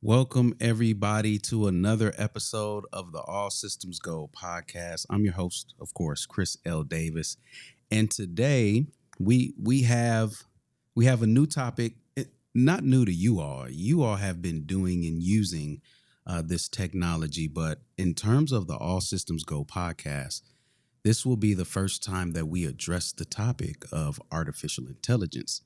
Welcome, everybody, to another episode of the All Systems Go podcast. I'm your host, of course, Chris L. Davis, and today we have a new topic. Not new to you all. You all have been doing and using this technology, but in terms of the All Systems Go podcast, this will be the first time that we address the topic of artificial intelligence.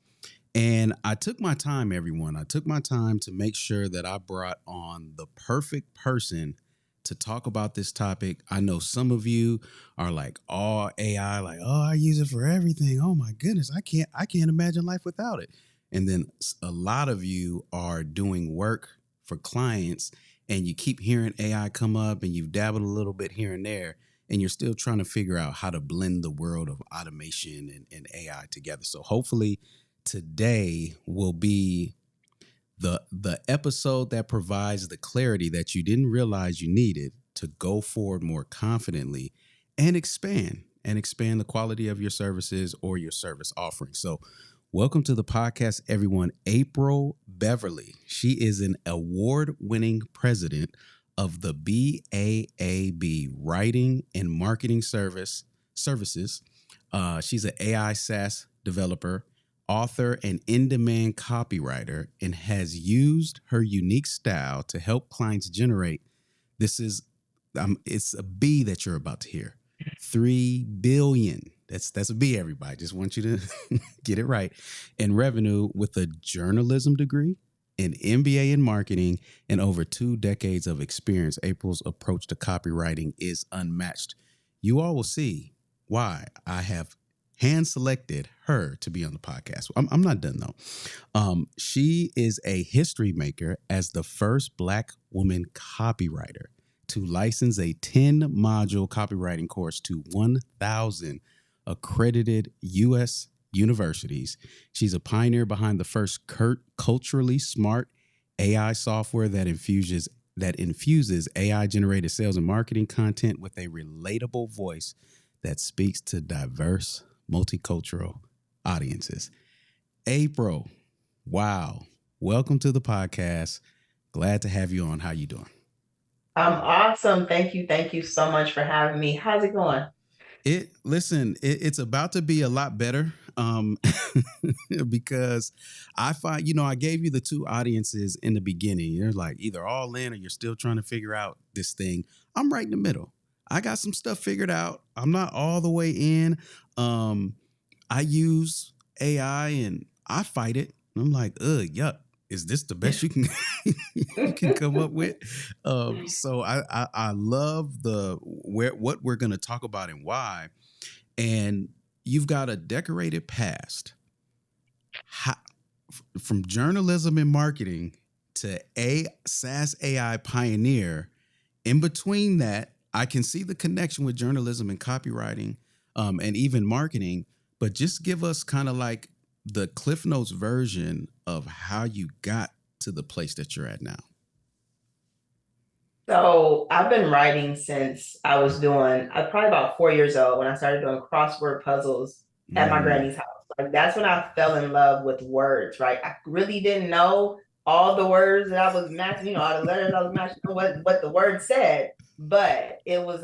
And I took my time, everyone. I took my time to make sure that I brought on the perfect person to talk about this topic. I know some of you are like, all AI, like, oh, I use it for everything. Oh my goodness, I can't imagine life without it. And then a lot of you are doing work for clients and you keep hearing AI come up and you've dabbled a little bit here and there and you're still trying to figure out how to blend the world of automation and AI together. So hopefully today will be the episode that provides the clarity that you didn't realize you needed to go forward more confidently and expand the quality of your services or your service offering. So welcome to the podcast, everyone. April Beverly. She is an award-winning president of the BAAB Writing and Marketing Services. She's an AI SaaS developer, author, and in-demand copywriter, and has used her unique style to help clients generate. It's a B that you're about to hear. 3 billion. That's a B, everybody. Just want you to get it right. In revenue with a journalism degree, an MBA in marketing, and over 2 decades of experience. April's approach to copywriting is unmatched. You all will see why I have hand selected her to be on the podcast. I'm not done though. She is a history maker as the first Black woman copywriter to license a 10-module copywriting course to 1,000 accredited U.S. universities. She's a pioneer behind the first culturally smart AI software that infuses AI generated sales and marketing content with a relatable voice that speaks to diverse multicultural audiences. April, wow. Welcome to the podcast. Glad to have you on. How you doing? I'm awesome. Thank you. Thank you so much for having me. How's it going? It's about to be a lot better because I find, I gave you the 2 audiences in the beginning. You're like either all in or you're still trying to figure out this thing. I'm right in the middle. I got some stuff figured out. I'm not all the way in. I use AI and I fight it. I'm like, yuck. Is this the best you can you can come up with? So I love what we're going to talk about and why. And you've got a decorated past. How, from journalism and marketing to a SaaS AI pioneer. In between that, I can see the connection with journalism and copywriting, and even marketing. But just give us kind of like the Cliff Notes version of how you got to the place that you're at now. So I've been writing since I was probably about 4 years old when I started doing crossword puzzles at my granny's house. Like that's when I fell in love with words, right? I really didn't know all the words that I was matching, all the letters I was matching, what the word said. But it was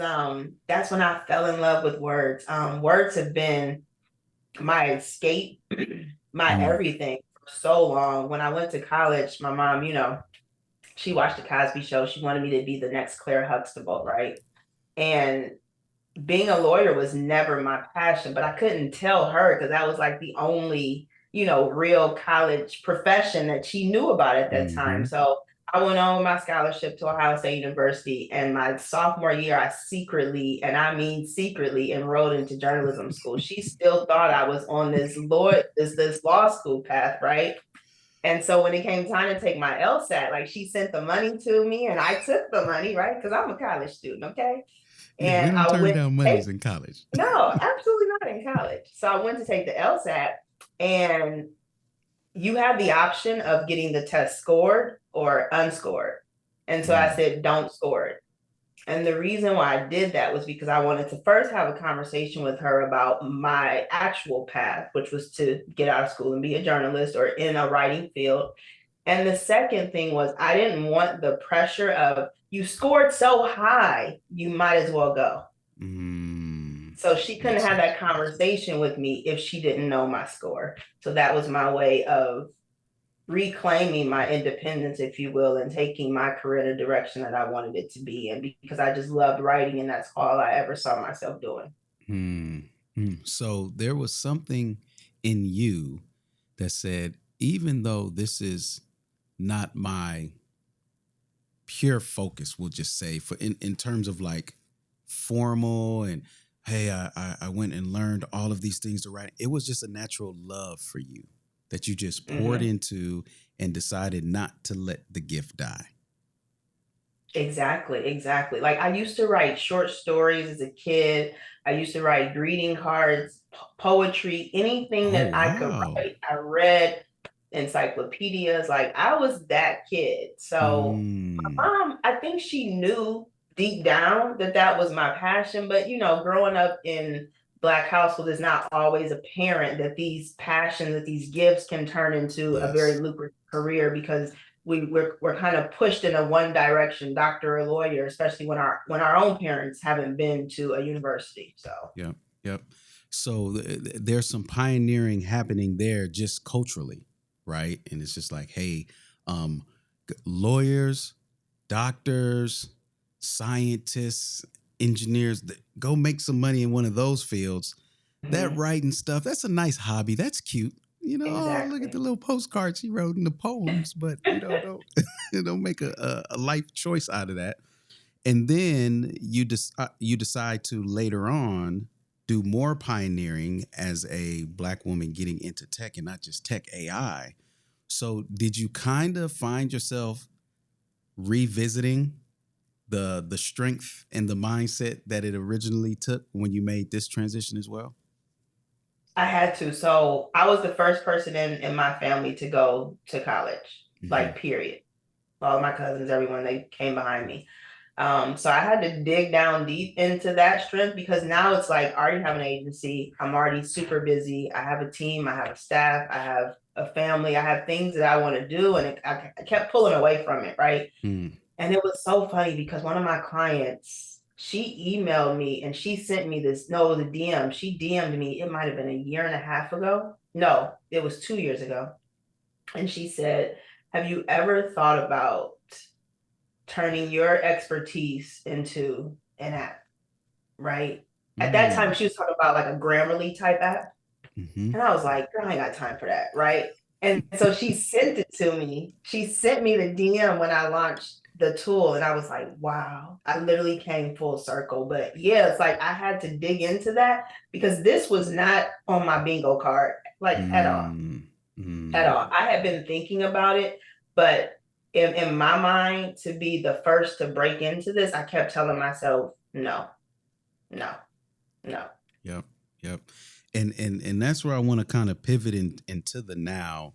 that's when I fell in love with words. Words have been my escape, my everything for so long. When I went to college, my mom, she watched the Cosby Show. She wanted me to be the next Claire Huxtable, right? And being a lawyer was never my passion, but I couldn't tell her because that was like the only, real college profession that she knew about at that time. So I went on my scholarship to Ohio State University, and my sophomore year, I secretly, and I mean secretly, enrolled into journalism school. She still thought I was on this law school path, right? And so when it came time to take my LSAT, like she sent the money to me and I took the money, right? Because I'm a college student, okay? Yeah, we And don't I turn went down to monies take, in college. no, absolutely not in college. So I went to take the LSAT, and you have the option of getting the test scored or unscored. And so I said, don't score it. And the reason why I did that was because I wanted to first have a conversation with her about my actual path, which was to get out of school and be a journalist or in a writing field. And the second thing was I didn't want the pressure of you scored so high, you might as well go. So she couldn't Makes have sense. that conversation with me if she didn't know my score. So that was my way of reclaiming my independence, if you will, and taking my career in the direction that I wanted it to be in, because I just loved writing and that's all I ever saw myself doing. So there was something in you that said, even though this is not my pure focus, we'll just say, for in terms of like formal and hey, I went and learned all of these things to write. It was just a natural love for you that you just poured into and decided not to let the gift die. Exactly. Like I used to write short stories as a kid. I used to write greeting cards, poetry, anything Oh, that I could wow. write. I read encyclopedias. Like I was that kid. So I think she knew deep down that that was my passion. But you know, growing up in Black household is not always apparent that these passions, that these gifts can turn into a very Yes. lucrative career, because we're kind of pushed in a one direction, doctor or lawyer, especially when our own parents haven't been to a university. So Yep. Yep. So there's some pioneering happening there just culturally, right? And it's just like, hey, um, lawyers, doctors, scientists, engineers, go make some money in one of those fields. That writing stuff, that's a nice hobby. That's cute. You know, oh, look at the exactly. little postcards she wrote in the poems, but you know, don't don't make a life choice out of that. And then you decide to later on do more pioneering as a Black woman getting into tech, and not just tech, AI. So did you kind of find yourself revisiting the strength and the mindset that it originally took when you made this transition as well? I had to. So I was the first person in my family to go to college, Mm-hmm. like period. All of my cousins, everyone, they came behind me. So I had to dig down deep into that strength, because now it's like I already have an agency. I'm already super busy. I have a team. I have a staff. I have a family. I have things that I want to do. And I kept pulling away from it. Right. And it was so funny because one of my clients, she emailed me and she sent me this, no, the DM. She DM'd me. It might have been a year and a half ago. No, it was 2 years ago. And she said, have you ever thought about turning your expertise into an app, right? At that time, Mm. she was talking about like a Grammarly type app. Mm-hmm. And I was like, girl, I ain't got time for that, right? And so she sent it to me. She sent me the DM when I launched the tool. And I was like, wow, I literally came full circle. But yeah, it's like I had to dig into that because this was not on my bingo card, like at all. At all. I had been thinking about it, but in my mind, to be the first to break into this, I kept telling myself, no, no, no. Yep. Yep. And that's where I want to kind of pivot into the now.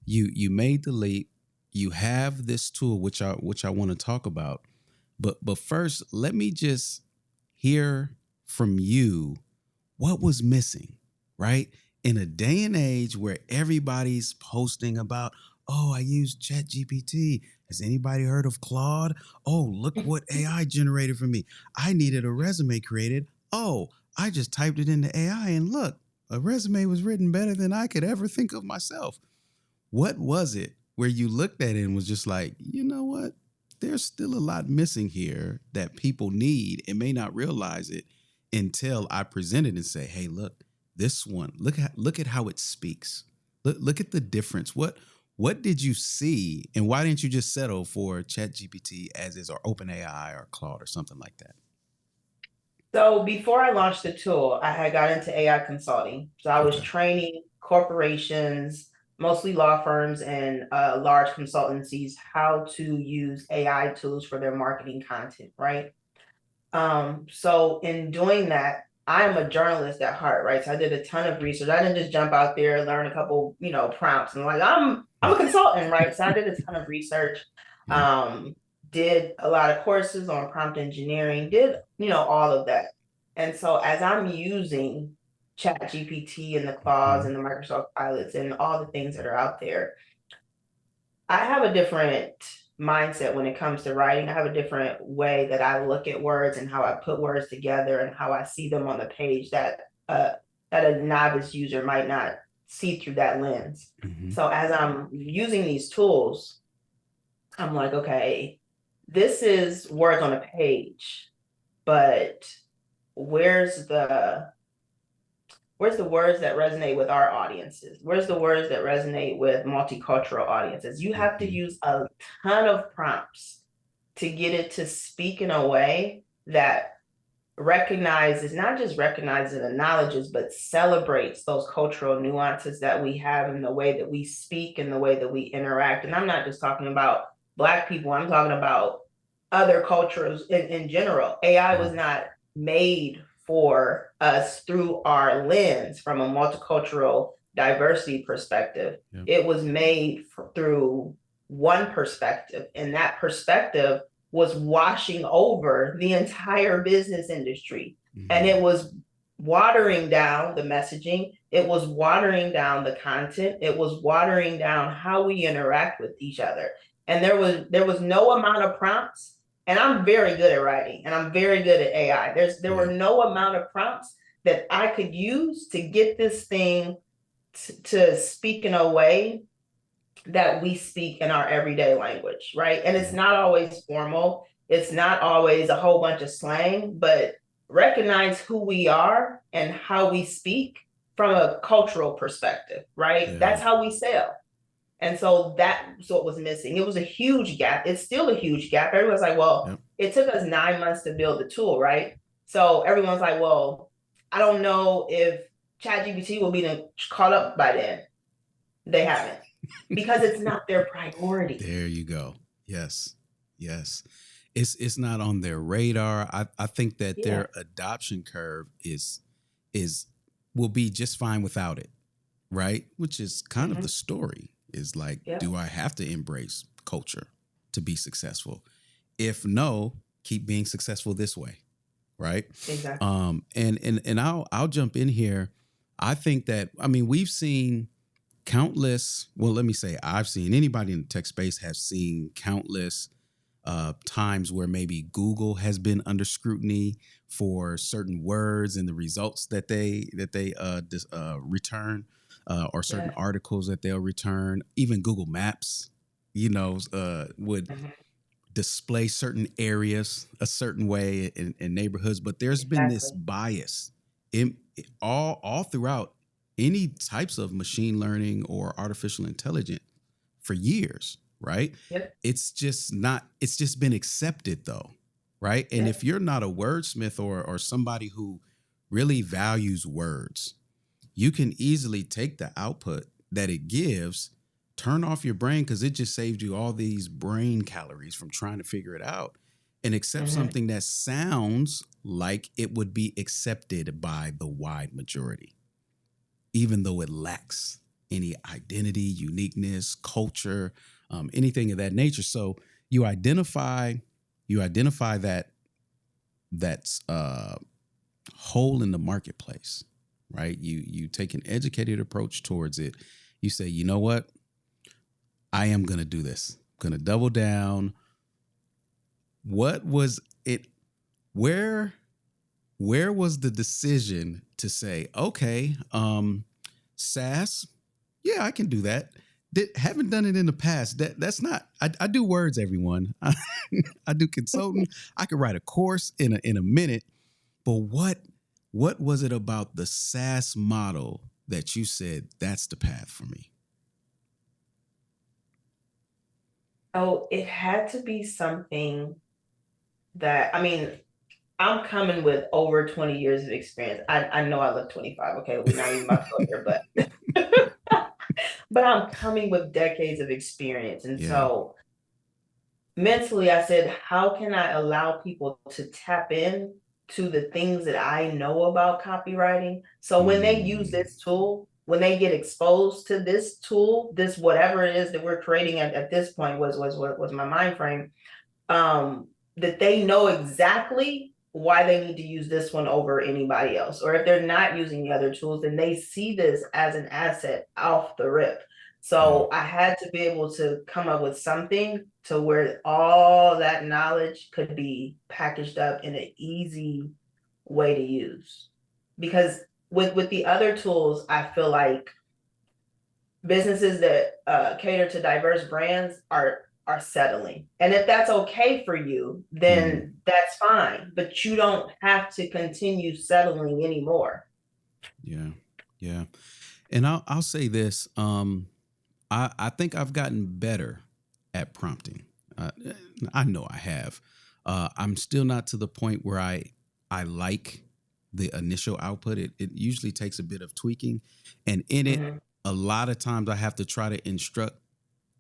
You made the leap. You have this tool, which I want to talk about. But first, let me just hear from you what was missing, right? In a day and age where everybody's posting about, oh, I use ChatGPT. Has anybody heard of Claude? Oh, look what AI generated for me. I needed a resume created. Oh, I just typed it into AI and look, a resume was written better than I could ever think of myself. What was it where you looked at it and was just like, you know what? There's still a lot missing here that people need and may not realize it until I present it and say, hey, look, this one, look at how it speaks. Look at the difference. What did you see, and why didn't you just settle for ChatGPT as is, or OpenAI or Claude or something like that? So before I launched the tool, I had got into AI consulting. So I was Okay. training corporations, mostly law firms and large consultancies, how to use AI tools for their marketing content, right? So in doing that, I am a journalist at heart, right? So I did a ton of research. I didn't just jump out there, learn a couple, prompts and like I'm a consultant, right? So I did a ton of research. Yeah. Um, did a lot of courses on prompt engineering, did, all of that. And so as I'm using Chat GPT and the Claudes Mhm. and the Microsoft Pilots and all the things that are out there, I have a different mindset when it comes to writing. I have a different way that I look at words and how I put words together and how I see them on the page that a novice user might not see through that lens. Mm-hmm. So as I'm using these tools, I'm like, okay, this is words on a page, but where's the where's the words that resonate with our audiences? Where's the words that resonate with multicultural audiences? You have to Mm-hmm. use a ton of prompts to get it to speak in a way that recognizes, not just recognizes and acknowledges, but celebrates those cultural nuances that we have in the way that we speak and the way that we interact. And I'm not just talking about Black people, I'm talking about other cultures in general. AI was not made for us through our lens from a multicultural diversity perspective. Yep. It was made through one perspective, and that perspective was washing over the entire business industry. Mm-hmm. And it was watering down the messaging. It was watering down the content. It was watering down how we interact with each other. And there was no amount of prompts. And I'm very good at writing, and I'm very good at AI. There were no amount of prompts that I could use to get this thing to speak in a way that we speak in our everyday language, right? And it's not always formal. It's not always a whole bunch of slang, but recognize who we are and how we speak from a cultural perspective, right? Yeah. That's how we sell. And so that's what was missing. It was a huge gap. It's still a huge gap. Everyone's like, well, It took us 9 months to build the tool, right? So everyone's like, well, I don't know if ChatGPT will be caught up by then. They haven't. Because it's not their priority. There you go. Yes. Yes. It's not on their radar. I think that their adoption curve will be just fine without it. Right? Which is kind of the story. Is like, do I have to embrace culture to be successful? If no, keep being successful this way. Right? Exactly. And I'll jump in here. I think that, we've seen countless, I've seen, anybody in the tech space has seen countless times where maybe Google has been under scrutiny for certain words and the results that they return, or certain articles that they'll return. Even Google Maps, would display certain areas a certain way in neighborhoods, but there's been this bias in all throughout any types of machine learning or artificial intelligence for years, right? Yep. It's just been accepted though, right? And if you're not a wordsmith or somebody who really values words, you can easily take the output that it gives, turn off your brain, because it just saved you all these brain calories from trying to figure it out, and accept something that sounds like it would be accepted by the wide majority, even though it lacks any identity, uniqueness, culture, anything of that nature. So you identify that's hole in the marketplace, right? You take an educated approach towards it. You say, you know what? I am going to do this. I'm going to double down. What was it? Where was the decision to say, okay, SaaS, yeah, I can do that. Haven't done it in the past. That's not. I do words, everyone. I do consulting. I could write a course in a minute. But what was it about the SaaS model that you said that's the path for me? Oh, it had to be something that, I'm coming with over 20 years of experience. I know I look 25. Okay, we're not even about to go here, but I'm coming with decades of experience. And so mentally, I said, how can I allow people to tap in to the things that I know about copywriting? So when they use this tool, when they get exposed to this tool, this whatever it is that we're creating at this point was my mind frame, that they know exactly why they need to use this one over anybody else. Or if they're not using the other tools, then they see this as an asset off the rip. So I had to be able to come up with something to where all that knowledge could be packaged up in an easy way to use. Because with the other tools, I feel like businesses that cater to diverse brands are settling. And if that's okay for you, then that's fine. But you don't have to continue settling anymore. Yeah. Yeah. And I'll say this. I think I've gotten better at prompting. I know I have. I'm still not to the point where I like the initial output. It usually takes a bit of tweaking, and in it, a lot of times I have to try to instruct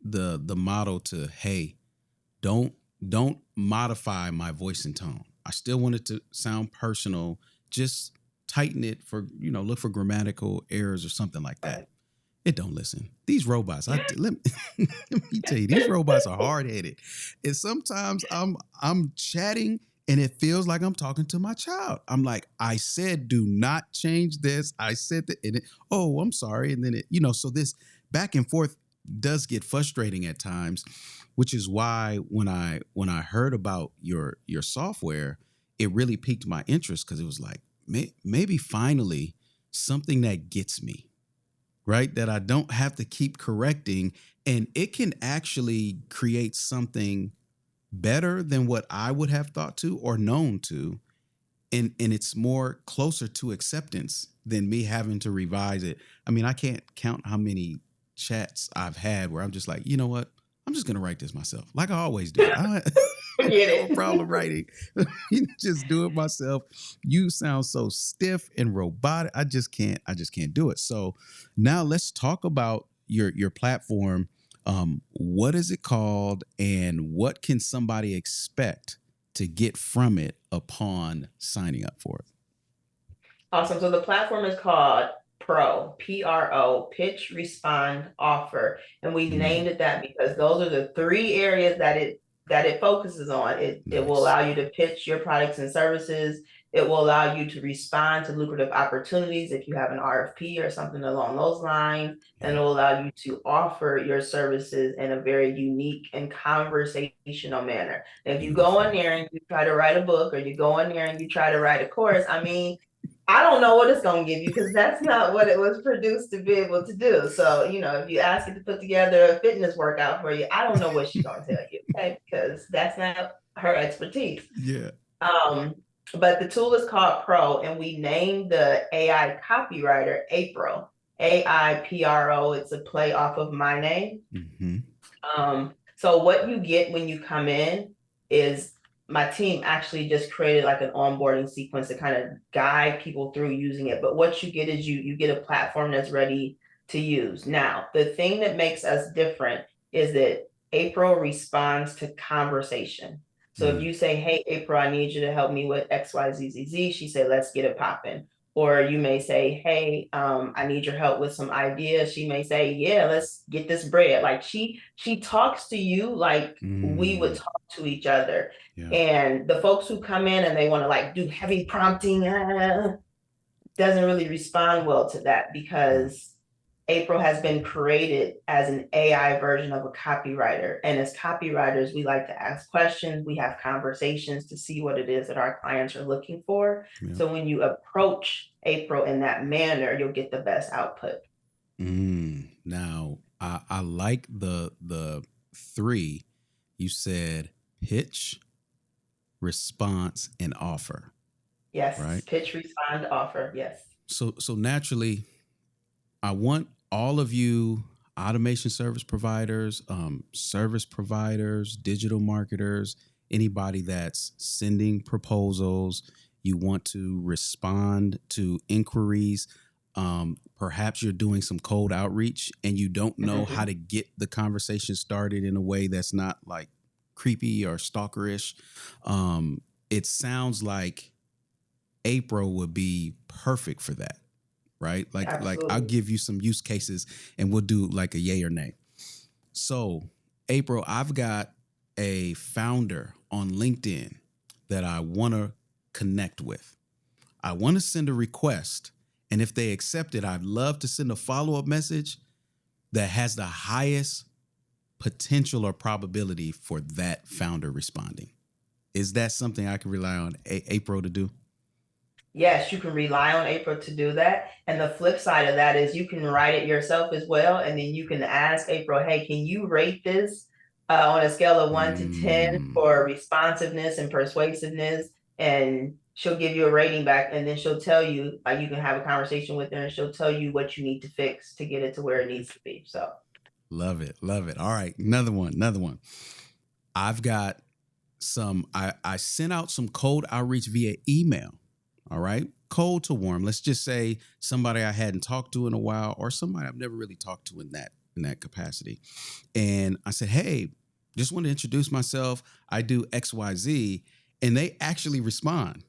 the model to, hey, don't modify my voice and tone. I still want it to sound personal. Just tighten it for, look for grammatical errors or something like that. It don't listen. These robots, let me tell you, these robots are hard headed, and sometimes I'm chatting and it feels like I'm talking to my child. I'm like, I said, do not change this. I said that, and oh, I'm sorry, and then so this back and forth does get frustrating at times, which is why when I heard about your software, it really piqued my interest because it was like maybe finally something that gets me. Right? That I don't have to keep correcting, and it can actually create something better than what I would have thought to or known to. And it's more closer to acceptance than me having to revise it. I mean, I can't count how many chats I've had where I'm just like, you know what? I'm just going to write this myself, like I always do. I don't have a problem writing. Just do it myself. You sound so stiff and robotic. I just can't do it. So now let's talk about your platform. What is it called, and what can somebody expect to get from it upon signing up for it? Awesome. So the platform is called Pro, pitch, respond, offer. And we named it that because those are the three areas that it focuses on. It will allow you to pitch your products and services. It will allow you to respond to lucrative opportunities if you have an RFP or something along those lines. And it will allow you to offer your services in a very unique and conversational manner. If you go in there and you try to write a book, or you go in there and you try to write a course, I mean, I don't know what it's going to give you because that's not what it was produced to be able to do. So, if you ask it to put together a fitness workout for you, I don't know what she's going to tell you, okay? Because that's not her expertise. Yeah. But the tool is called Pro, and we named the AI copywriter April, AIPRO. It's a play off of my name. So what you get when you come in is my team actually just created like an onboarding sequence to kind of guide people through using it. But what you get is you get a platform that's ready to use. Now, the thing that makes us different is that April responds to conversation. So if you say, hey, April, I need you to help me with XYZZZ, she said, let's get it popping. Or you may say, hey, I need your help with some ideas. She may say, yeah, let's get this bread. Like she talks to you like we would talk to each other. Yeah. And the folks who come in and they want to like do heavy prompting doesn't really respond well to that, because April has been created as an AI version of a copywriter. And as copywriters, we like to ask questions. We have conversations to see what it is that our clients are looking for. Yeah. So when you approach April in that manner, you'll get the best output. Now, I like the three. You said pitch, response, and offer. Yes. Right? Pitch, respond, offer. Yes. So naturally, I want all of you automation service providers, digital marketers, anybody that's sending proposals, you want to respond to inquiries. Perhaps you're doing some cold outreach and you don't know how to get the conversation started in a way that's not like creepy or stalkerish. It sounds like April would be perfect for that. Right? Like I'll give you some use cases and we'll do like a yay or nay. So, April, I've got a founder on LinkedIn that I want to connect with. I want to send a request, and if they accept it, I'd love to send a follow-up message. that has the highest potential or probability for that founder responding? Is that something I can rely on April to do? Yes, you can rely on April to do that. And the flip side of that is you can write it yourself as well. And then you can ask April, hey, can you rate this on a scale of 1 to 10 for responsiveness and persuasiveness? And she'll give you a rating back. And then she'll tell you, you can have a conversation with her and she'll tell you what you need to fix to get it to where it needs to be. So love it. Love it. All right. Another one. I've got I sent out some cold outreach via email. All right. Cold to warm. Let's just say somebody I hadn't talked to in a while, or somebody I've never really talked to in that capacity. And I said, hey, just want to introduce myself. I do XYZ. And they actually respond.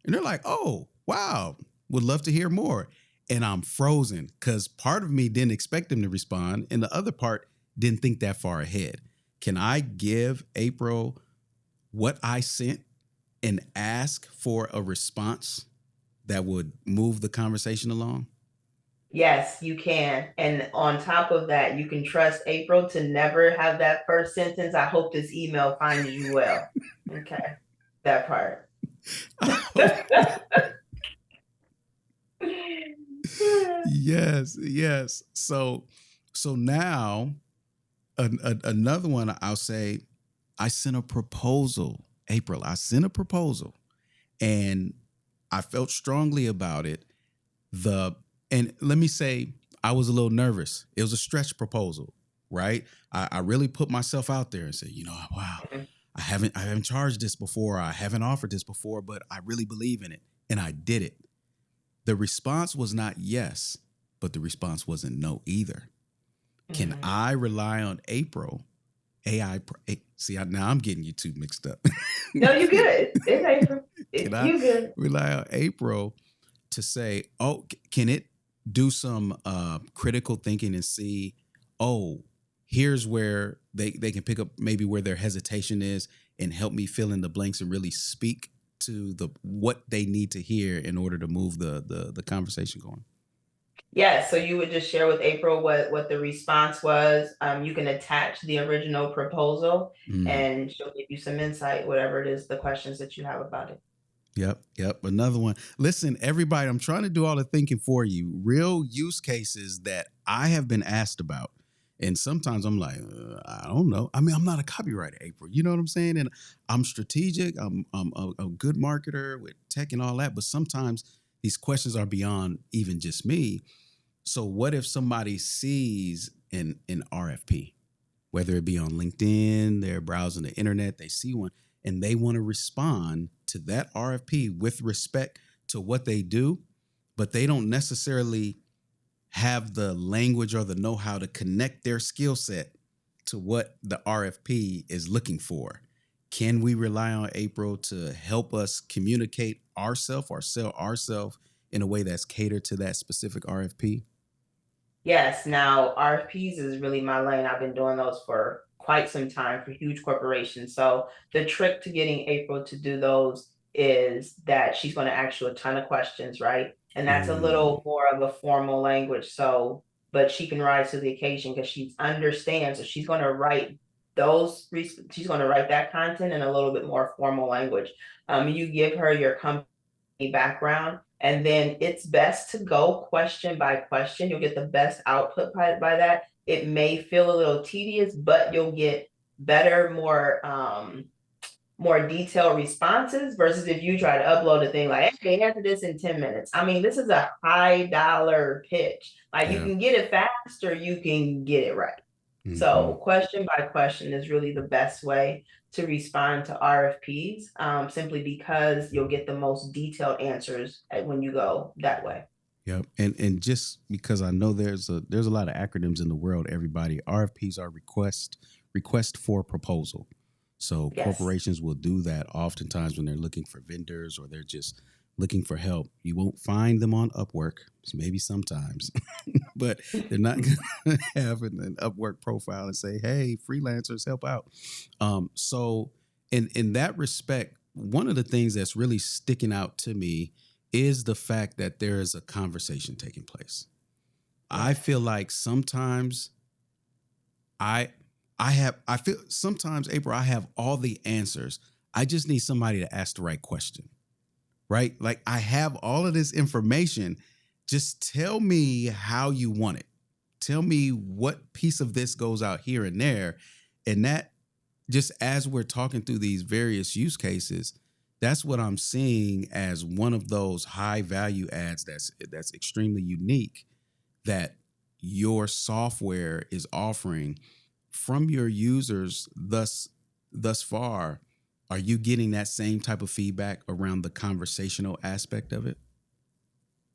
And they're like, oh, wow, would love to hear more. And I'm frozen because part of me didn't expect them to respond. And the other part didn't think that far ahead. Can I give April what I sent and ask for a response that would move the conversation along? yes, you can. And on top of that, you can trust April to never have that first sentence. I hope this email finds you well. Okay. That part. Yes. So now another one I'll say, I sent a proposal, April. I sent a proposal, and I felt strongly about it. And let me say, I was a little nervous. It was a stretch proposal, right? I really put myself out there and said, wow, I haven't charged this before. I haven't offered this before, but I really believe in it. And I did it. The response was not yes, but the response wasn't no either. Can I rely on April? See, now I'm getting you two mixed up. No, you good. It's April. You good. Rely on April to say, oh, can it do some critical thinking and see, oh, here's where they can pick up maybe where their hesitation is and help me fill in the blanks and really speak to what they need to hear in order to move the conversation going. Yeah, so you would just share with April what the response was. You can attach the original proposal and she'll give you some insight, whatever it is, the questions that you have about it. Yep. Another one. Listen, everybody, I'm trying to do all the thinking for you. Real use cases that I have been asked about. And sometimes I'm like, I don't know. I mean, I'm not a copywriter, April. You know what I'm saying? And I'm strategic. I'm a good marketer with tech and all that. But sometimes these questions are beyond even just me. So what if somebody sees an RFP, whether it be on LinkedIn, they're browsing the internet, they see one, and they want to respond to that RFP with respect to what they do, but they don't necessarily have the language or the know-how to connect their skill set to what the RFP is looking for. Can we rely on April to help us communicate ourselves or sell ourselves in a way that's catered to that specific RFP? Yes. Now, RFPs is really my lane. I've been doing those for quite some time for huge corporations. So the trick to getting April to do those is that she's going to ask you a ton of questions, right? And that's a little more of a formal language. So, but she can rise to the occasion because she understands. So she's going to write she's going to write that content in a little bit more formal language. You give her your company background, and then it's best to go question by question. You'll get the best output by that. It may feel a little tedious, but you'll get better, more detailed responses versus if you try to upload a thing like, hey, answer this in 10 minutes. I mean, this is a high dollar pitch. Like you can get it fast or you can get it right. So question by question is really the best way to respond to RFPs, simply because you'll get the most detailed answers when you go that way. Yep. And just because I know there's a lot of acronyms in the world, everybody, RFPs are request for proposal. So corporations will do that oftentimes when they're looking for vendors or they're just looking for help. You won't find them on Upwork, maybe sometimes, but they're not going to have an Upwork profile and say, hey, freelancers, help out. So in that respect, one of the things that's really sticking out to me is the fact that there is a conversation taking place. I feel like sometimes I feel sometimes, April, I have all the answers. I just need somebody to ask the right question. Right? Like I have all of this information. Just tell me how you want it. Tell me what piece of this goes out here and there. And that, just as we're talking through these various use cases, that's what I'm seeing as one of those high value adds that's extremely unique that your software is offering from your users thus far. Are you getting that same type of feedback around the conversational aspect of it?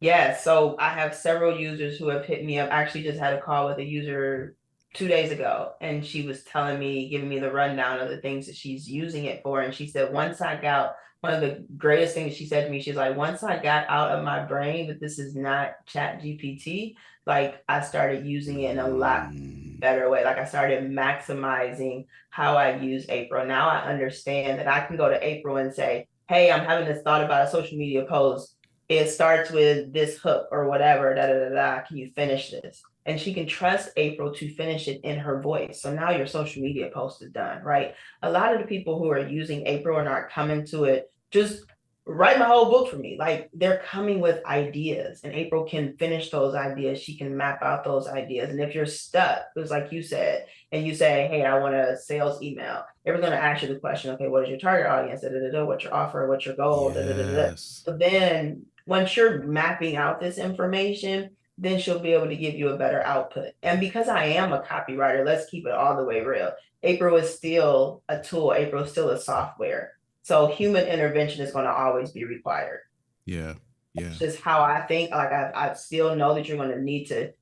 Yeah, so I have several users who have hit me up. I actually just had a call with a user 2 days ago, and she was telling me, giving me the rundown of the things that she's using it for. And she said, once I got one of the greatest things she said to me, she's like, once I got out of my brain that this is not Chat GPT, like I started using it in a lot better way. Like I started maximizing how I use April. Now I understand that I can go to April and say, hey, I'm having this thought about a social media post. It starts with this hook or whatever, da da da da. Can you finish this? And she can trust April to finish it in her voice. So now your social media post is done, right? A lot of the people who are using April and aren't coming to it, just write my whole book for me. Like they're coming with ideas, and April can finish those ideas. She can map out those ideas. And if you're stuck, it was like you said, and you say, hey, I want a sales email, April's going to ask you the question, okay, what is your target audience? Da, da, da, what's your offer? What's your goal? Da, da, da, da. Yes. So then once you're mapping out this information, then she'll be able to give you a better output. And because I am a copywriter, let's keep it all the way real. April is still a tool. April is still a software. So human intervention is going to always be required. Yeah. Yeah. It's just how I think. Like I still know that you're going to need to,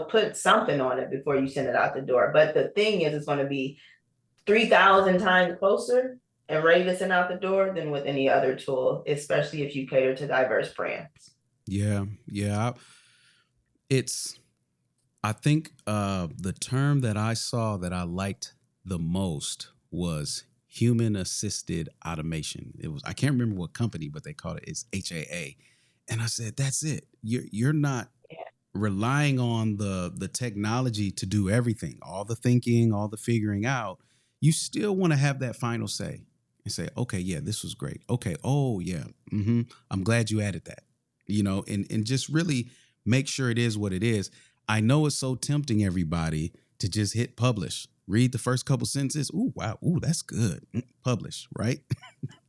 put something on it before you send it out the door. But the thing is, it's going to be 3,000 times closer and ready to send out the door than with any other tool, especially if you cater to diverse brands. Yeah. Yeah. I think the term that I saw that I liked the most was human assisted automation. I can't remember what company, but they called it, it's HAA. And I said, that's it. You're not relying on the technology to do everything, all the thinking, all the figuring out. You still want to have that final say and say, okay, yeah, this was great. Okay. Oh yeah. I'm glad you added that, and just really make sure it is what it is. I know it's so tempting, everybody, to just hit publish, read the first couple sentences. Ooh, wow. Ooh, that's good. Publish, right?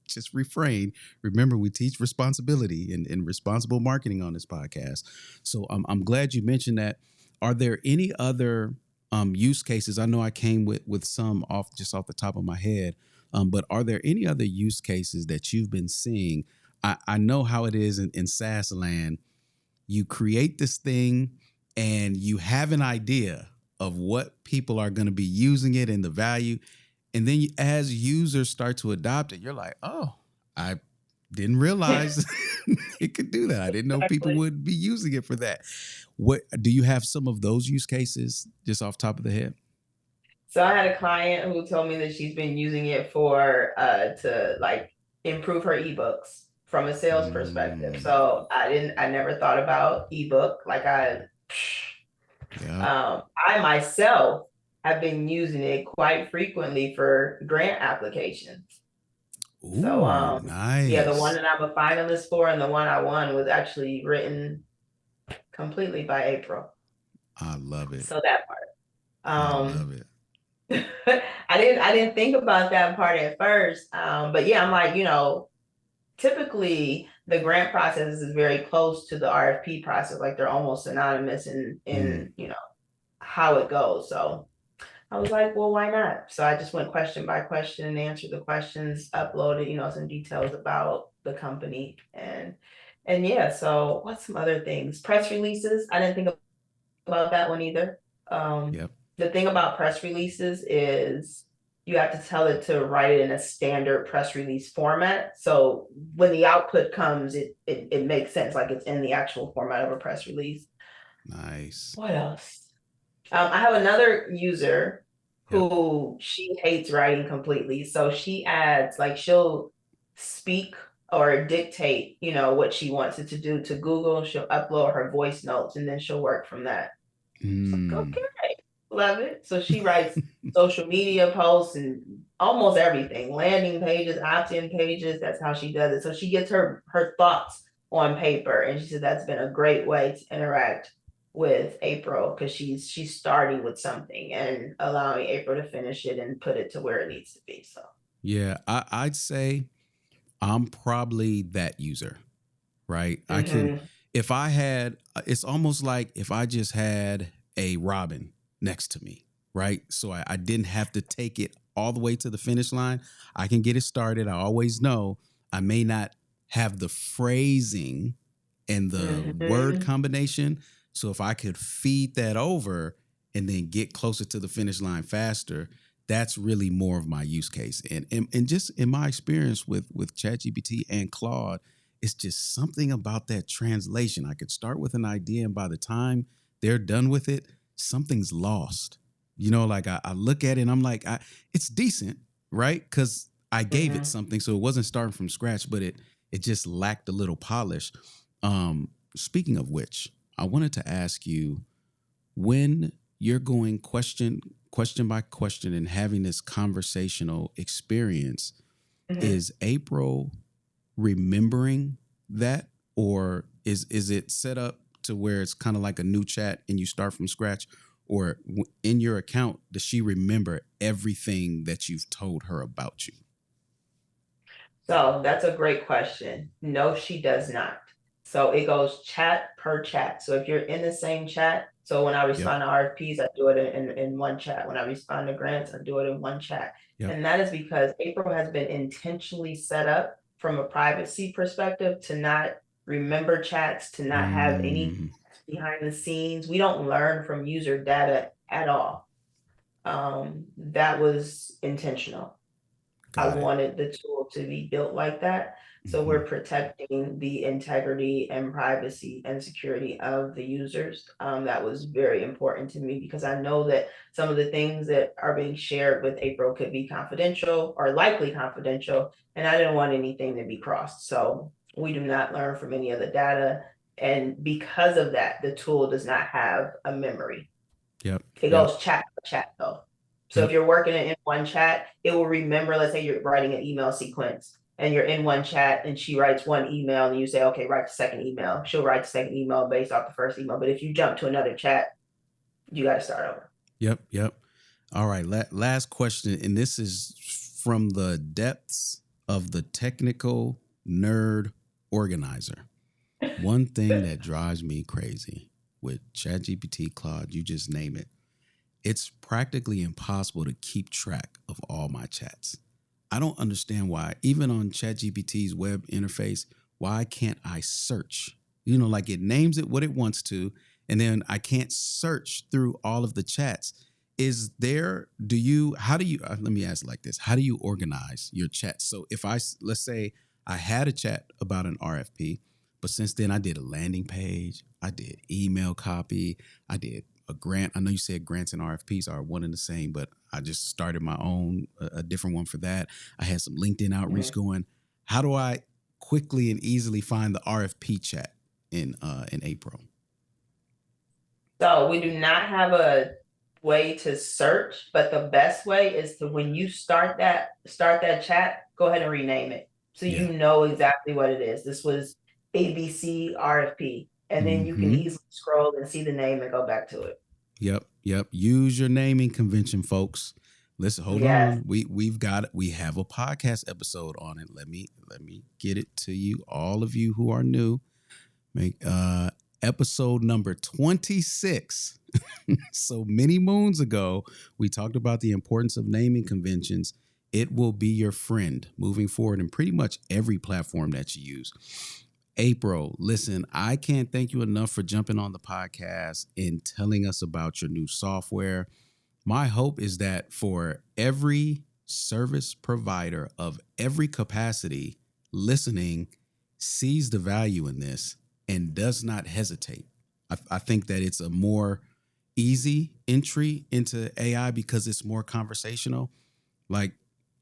Just refrain. Remember, we teach responsibility and responsible marketing on this podcast. So I'm glad you mentioned that. Are there any other use cases? I know I came with some off the top of my head, but are there any other use cases that you've been seeing? I know how it is in SaaS land. You create this thing and you have an idea of what people are going to be using it and the value. And then as users start to adopt it, you're like, oh, I didn't realize it could do that. I didn't know people would be using it for that. What do you have some of those use cases just off the top of the head? So I had a client who told me that she's been using it for to like improve her ebooks from a sales perspective. So I never thought about ebook. I myself have been using it quite frequently for grant applications. Ooh, so nice. Yeah, the one that I'm a finalist for and the one I won was actually written completely by April. I love it. So that part. I love it. I didn't think about that part at first. But yeah, I'm like, typically the grant process is very close to the RFP process. Like they're almost synonymous in how it goes. So I was like, well, why not? So I just went question by question and answered the questions, uploaded, some details about the company and yeah. So what's some other things? Press releases. I didn't think about that one either. Yep. The thing about press releases is you have to tell it to write it in a standard press release format. So when the output comes, it makes sense, like it's in the actual format of a press release. Nice. What else? I have another user who she hates writing completely. So she adds, like, she'll speak or dictate, what she wants it to do to Google. She'll upload her voice notes and then she'll work from that. Like, okay, Love it. So she writes social media posts and almost everything, landing pages, opt-in pages. That's how she does it. So she gets her thoughts on paper, and she said that's been a great way to interact with April, because she's starting with something and allowing April to finish it and put it to where it needs to be. So Yeah, I'd say I'm probably that user, right? I can, mm-hmm. if I had, it's almost like if I just had a Robin next to me, right? So I didn't have to take it all the way to the finish line. I can get it started. I always know I may not have the phrasing and the word Mm-hmm. combination. So if I could feed that over and then get closer to the finish line faster, that's really more of my use case. And just in my experience with ChatGPT and Claude, it's just something about that translation. I could start with an idea, and by the time they're done with it, something's lost. You know, like I look at it and I'm like, it's decent, right? Because I gave it Mm-hmm. something, so it wasn't starting from scratch, but it just lacked a little polish. Speaking of which, I wanted to ask you, when you're going question by question and having this conversational experience, Mm-hmm. is April remembering that, or is it set up to where it's kind of like a new chat and you start from scratch, or in your account does she remember everything that you've told her about you? So that's a great question. No, she does not. So it goes chat per chat. So if you're in the same chat, so when I Yep. respond to RFPs, I do it in one chat. When I respond to grants, I do it in one chat. Yep. And that is because April has been intentionally set up from a privacy perspective to not remember chats, to not have any Mm, behind the scenes. We don't learn from user data at all. That was intentional. I got it. wanted the tool to be built like that. So Hmm. we're protecting the integrity and privacy and security of the users. That was very important to me, because I know that some of the things that are being shared with April could be confidential or likely confidential, and I didn't want anything to be crossed. So we do not learn from any of the data. And because of that, the tool does not have a memory. Yep. It Yep. goes chat to chat though. So if Yep. you're working in one chat, it will remember, let's say you're writing an email sequence and you're in one chat and she writes one email and you say, okay, write the second email. She'll write the second email based off the first email. But if you jump to another chat, you got to start over. Yep. Yep. All right. Last question, and this is from the depths of the technical nerd organizer. One thing that drives me crazy with ChatGPT, Claude, you just name it, it's practically impossible to keep track of all my chats. I don't understand why, even on ChatGPT's web interface, why can't I search? You know, like it names it what it wants to, and then I can't search through all of the chats. Is there, how do you, let me ask it like this: how do you organize your chats? So if let's say I had a chat about an RFP, but since then I did a landing page, I did email copy, I did a grant. I know you said grants and RFPs are one and the same, but I just started my own, a different one for that. I had some LinkedIn outreach Mhm. going. How do I quickly and easily find the RFP chat in April? So we do not have a way to search, but the best way is to, when you start that chat, go ahead and rename it. So Yeah. you know exactly what it is. This was ABC RFP. And then you can Mm-hmm. easily scroll and see the name and go back to it. Yep. Yep. Use your naming convention, folks. Listen, hold Yes. on. We've got it. We have a podcast episode on it. Let me get it to you. All of you who are new, make episode number 26. So many moons ago, we talked about the importance of naming conventions. It will be your friend moving forward in pretty much every platform that you use. April, listen, I can't thank you enough for jumping on the podcast and telling us about your new software. My hope is that for every service provider of every capacity listening sees the value in this and does not hesitate. I think that it's a more easy entry into AI because it's more conversational. Like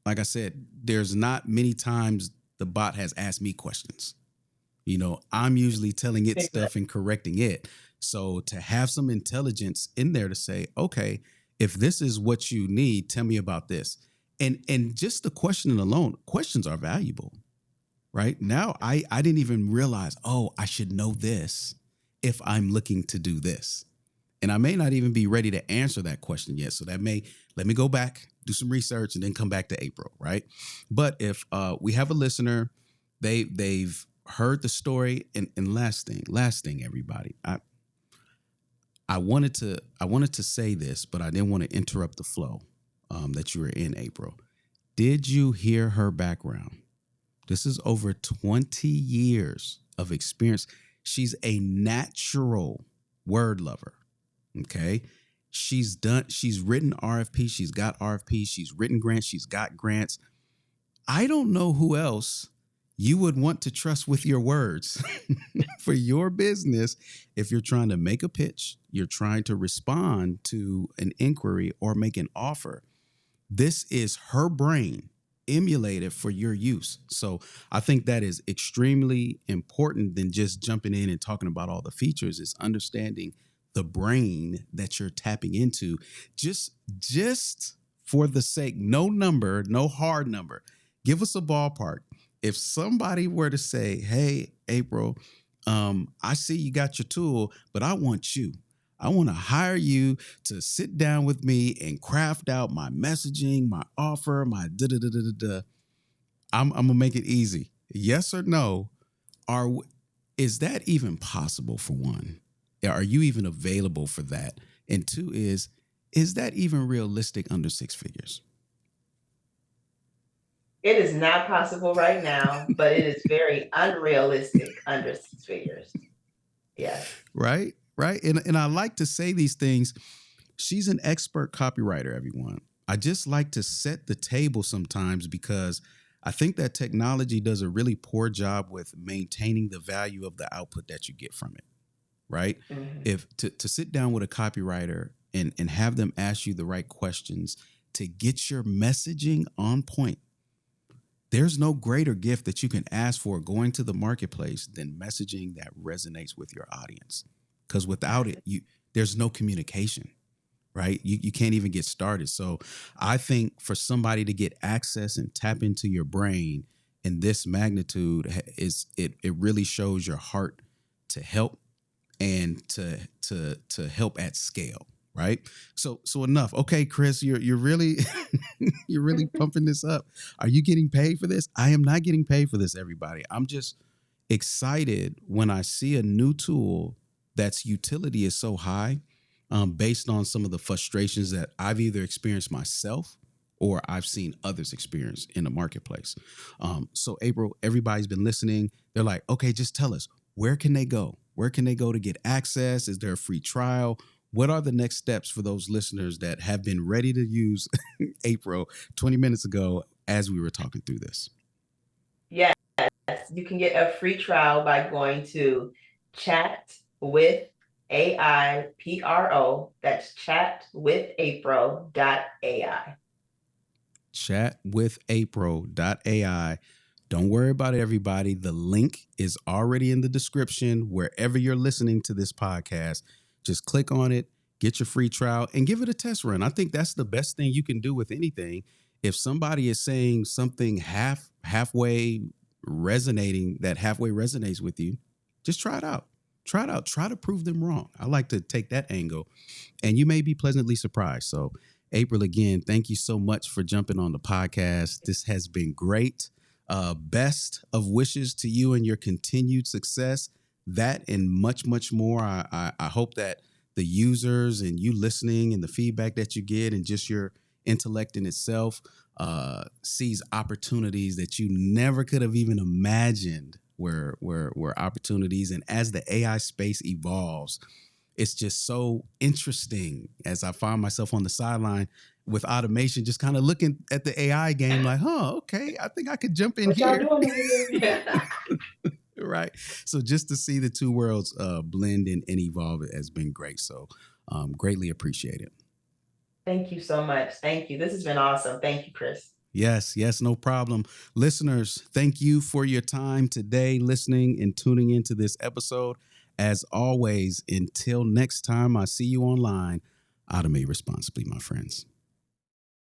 like I said, there's not many times the bot has asked me questions. You know, I'm usually telling it stuff and correcting it. So to have some intelligence in there to say, okay, If this is what you need, tell me about this. And just the question alone, questions are valuable, right? Now I didn't even realize, oh, I should know this if I'm looking to do this. And I may not even be ready to answer that question yet. So that may let me go back, do some research, and then come back to April, right? But if we have a listener, they've heard the story, and last thing, everybody, I wanted to say this, but I didn't want to interrupt the flow that you were in, April. Did you hear her background? This is over 20 years of experience. She's a natural word lover. Okay. She's written RFP. She's got RFP. She's written grants. She's got grants. I don't know who else you would want to trust with your words for your business. If you're trying to make a pitch, you're trying to respond to an inquiry or make an offer. This is her brain emulated for your use. So I think that is extremely important than just jumping in and talking about all the features. It's understanding the brain that you're tapping into, just for the sake, no number, no hard number. Give us a ballpark. If somebody were to say, hey, April, I see you got your tool, but I want you. I want to hire you to sit down with me and craft out my messaging, my offer, my da-da-da-da-da-da. I'm going to make it easy. Yes or no? Is that even possible, for one? Are you even available for that? And two is that even realistic under six figures? It is not possible right now, but it is very unrealistic under six figures. Yes. Right. And I like to say these things. She's an expert copywriter, everyone. I just like to set the table sometimes because I think that technology does a really poor job with maintaining the value of the output that you get from it. Right? Mm-hmm. If to sit down with a copywriter and have them ask you the right questions to get your messaging on point. There's no greater gift that you can ask for going to the marketplace than messaging that resonates with your audience. Because without it, there's no communication, right? You can't even get started. So I think for somebody to get access and tap into your brain in this magnitude it really shows your heart to help and to help at scale. Right. So enough. Okay, Chris, you're really you're really pumping this up. Are you getting paid for this? I am not getting paid for this, everybody. I'm just excited when I see a new tool that's utility is so high, based on some of the frustrations that I've either experienced myself or I've seen others experience in the marketplace. So April, everybody's been listening. They're like, okay, just tell us, where can they go? Where can they go to get access? Is there a free trial? What are the next steps for those listeners that have been ready to use April 20 minutes ago as we were talking through this? Yes, you can get a free trial by going to chatwithaipro. That's chatwithapro.ai. Chatwithapro.ai. Don't worry about it, everybody. The link is already in the description wherever you're listening to this podcast. Just click on it, get your free trial, and give it a test run. I think that's the best thing you can do with anything. If somebody is saying something halfway resonates with you, just try it out. Try it out. Try to prove them wrong. I like to take that angle, and you may be pleasantly surprised. So, April, again, thank you so much for jumping on the podcast. This has been great. Best of wishes to you and your continued success. That and much, much more. I hope that the users and you listening and the feedback that you get and just your intellect in itself sees opportunities that you never could have even imagined were opportunities. And as the AI space evolves, it's just so interesting as I find myself on the sideline with automation, just kind of looking at the AI game like, okay, I think I could jump in here. Right. So just to see the two worlds blend and evolve has been great. So greatly appreciate it. Thank you so much. Thank you. This has been awesome. Thank you, Chris. Yes, no problem. Listeners, thank you for your time today, listening and tuning into this episode. As always, until next time I see you online, Automate responsibly, my friends.